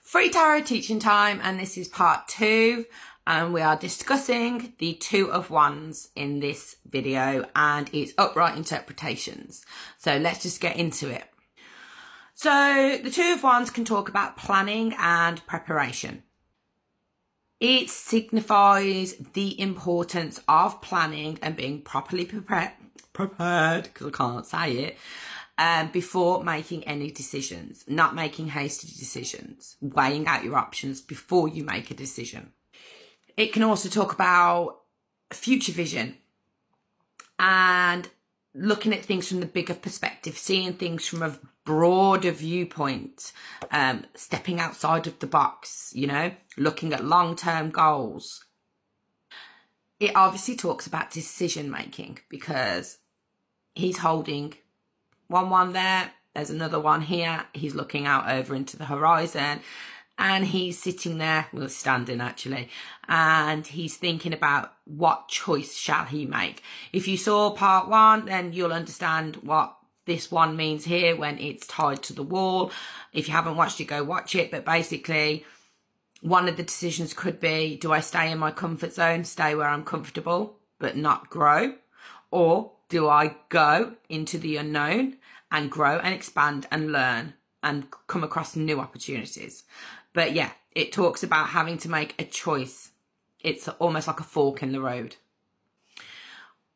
Free Tarot teaching time, and this is part 2, and we are discussing the Two of Wands in this video and its upright interpretations. So let's just get into it. So the Two of Wands can talk about planning and preparation. It signifies the importance of planning and being properly prepared, because I can't say it, before making any decisions, not making hasty decisions, weighing out your options before you make a decision. It can also talk about future vision and looking at things from the bigger perspective, seeing things from a broader viewpoint, stepping outside of the box, looking at long-term goals. It obviously talks about decision making because he's holding one there, there's another one here, he's looking out over into the horizon, and he's sitting there, well, standing actually, and he's thinking about what choice shall he make. If you saw part 1, then you'll understand what this one means here when it's tied to the wall. If you haven't watched it, go watch it. But basically, one of the decisions could be, do I stay in my comfort zone, stay where I'm comfortable, but not grow? Or do I go into the unknown and grow and expand and learn and come across new opportunities? But yeah, it talks about having to make a choice. It's almost like a fork in the road.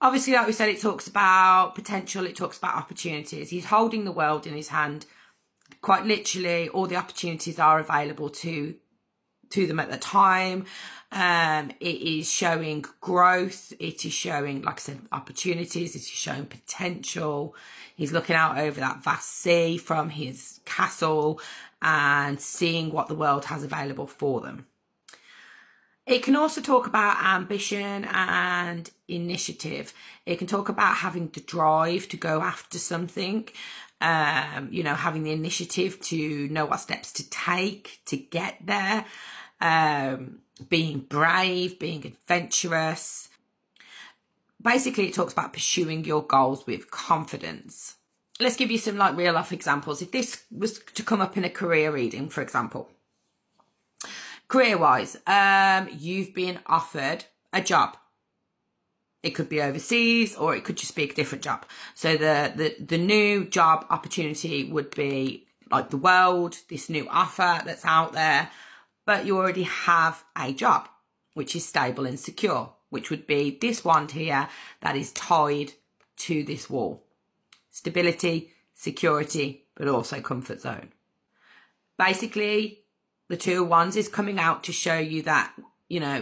Obviously, like we said, it talks about potential. It talks about opportunities. He's holding the world in his hand. Quite literally, all the opportunities are available to them at the time. It is showing growth. It is showing, like I said, opportunities. It is showing potential. He's looking out over that vast sea from his castle and seeing what the world has available for them. It can also talk about ambition and initiative. It can talk about having the drive to go after something, having the initiative to know what steps to take to get there, being brave, being adventurous. Basically, it talks about pursuing your goals with confidence. Let's give you some real life examples. If this was to come up in a career reading, for example, career-wise, you've been offered a job. It could be overseas or it could just be a different job. So the new job opportunity would be like the world, this new offer that's out there, but you already have a job, which is stable and secure, which would be this wand here that is tied to this wall. Stability, security, but also comfort zone. Basically, the Two of Wands is coming out to show you that,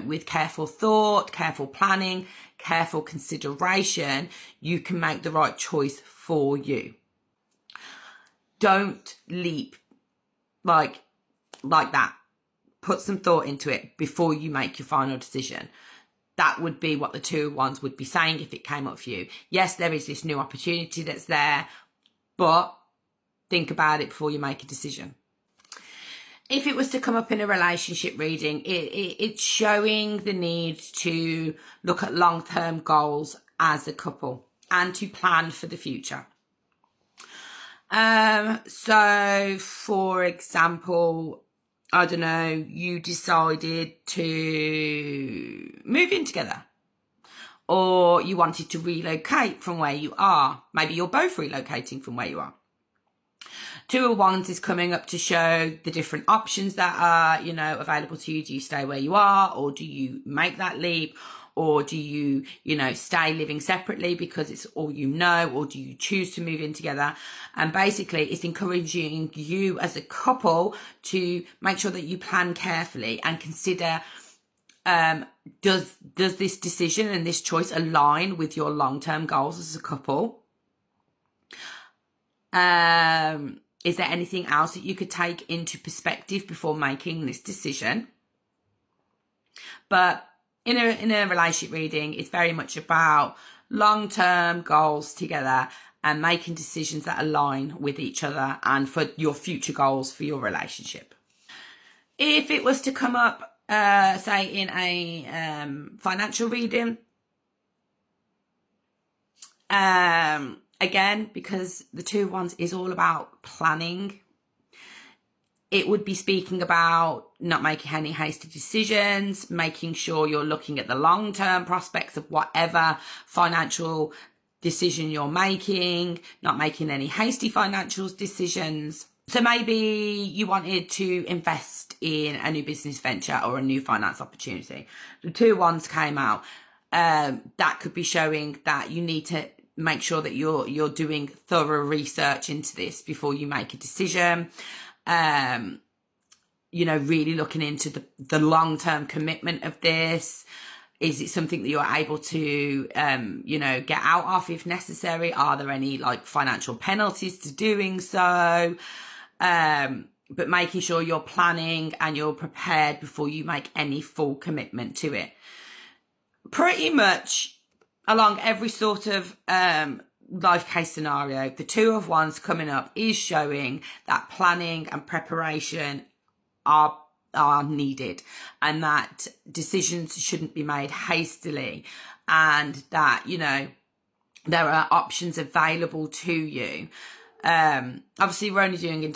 with careful thought, careful planning, careful consideration, you can make the right choice for you. Don't leap like that. Put some thought into it before you make your final decision. That would be what the Two of Wands would be saying if it came up for you. Yes, there is this new opportunity that's there, but think about it before you make a decision. If it was to come up in a relationship reading, it's showing the need to look at long-term goals as a couple and to plan for the future. So, for example, I don't know, you decided to move in together, or you wanted to relocate from where you are. Maybe you're both relocating from where you are. Two of Wands is coming up to show the different options that are, available to you. Do you stay where you are, or do you make that leap? Or do you, stay living separately because it's all you know, or do you choose to move in together? And basically, it's encouraging you as a couple to make sure that you plan carefully and consider, does this decision and this choice align with your long-term goals as a couple? Is there anything else that you could take into perspective before making this decision? But in a relationship reading, it's very much about long-term goals together and making decisions that align with each other and for your future goals for your relationship. If it was to come up, say, in a financial reading, again, because the Two of Wands is all about planning, it would be speaking about not making any hasty decisions, making sure you're looking at the long-term prospects of whatever financial decision you're making, not making any hasty financial decisions. So maybe you wanted to invest in a new business venture or a new finance opportunity. The 2 of Wands came out. That could be showing that you need to make sure that you're doing thorough research into this before you make a decision. You know, really looking into the long-term commitment of this. Is it something that you're able to, you know, get out of if necessary? Are there any like financial penalties to doing so? But making sure you're planning and you're prepared before you make any full commitment to it. Pretty much along every sort of life case scenario, the 2 of Wands coming up is showing that planning and preparation are needed, and that decisions shouldn't be made hastily, and that, you know, there are options available to you. Obviously we're only doing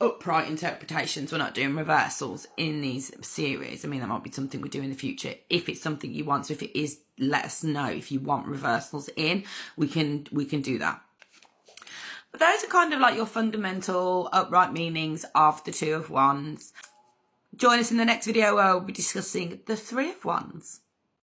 upright interpretations. We're not doing reversals in these series. I mean, that might be something we do in the future if it's something you want. So if it is, let us know. If you want reversals in, we can do that. But those are kind of like your fundamental upright meanings of the 2 of Wands. Join us in the next video where we'll be discussing the 3 of Wands.